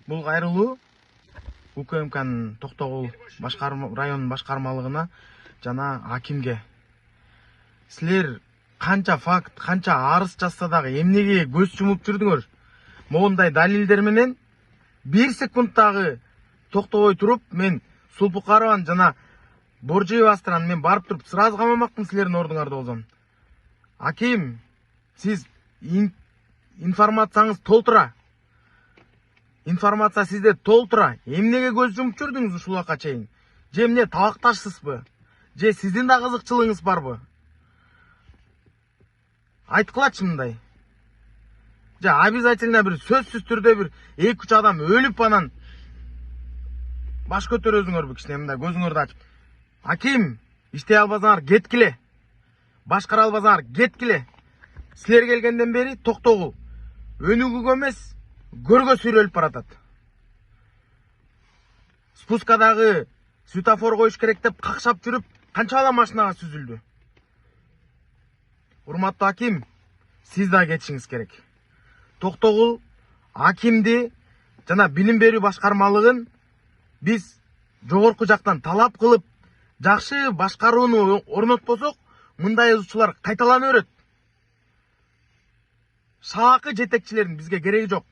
Бул кайрылуу УКМКнын Токтогул районунун башкармалыгына жана акимге. Силер канча факт, канча арыз жазса дагы эмнеге көз жумуп жүрдүңөр? Моундай далилдер менен 1 секунттагы токтобой туруп, мен Сулпукарованы жана Боржиевастраны мен барып туруп сразу камамакмын силердин ордуңарда болсом. Аким, сиз информацияңыз толтура. Информация сизде толтура. Эмнеге көз жумуп жүрдүңүз ушул убакка чейин? Же эмне табакташсызбы? Же сиздин да кызыкчылыгыңыз барбы? Айткылачы мындай. Же обязательно бир сөзсүз түрдө бир 2-3 адам өлүп анан баш көтөрөсүңөрбү кичине мындай көзүңөрдү ачып. Аким, иштей албасаңар кеткиле. Башкара албасаңар кеткиле. Силер келгенден бери Токтогул өнүгүүгө эмес, көргө сүрөлүп баратат. Спускадагы светофор коюш керек деп какшап жүрүп, канчалаа машинага сүзүлдү. Урматтуу аким, сиз да кетишиңиз керек. Токтогул акимди жана билим берүү башкармалыгын биз жогорку жактан талап кылып, жакшы башкарууну орнотпосок, мындай ызчылар кайталана берет. Шаакы жетекчилердин бизге кереги жок.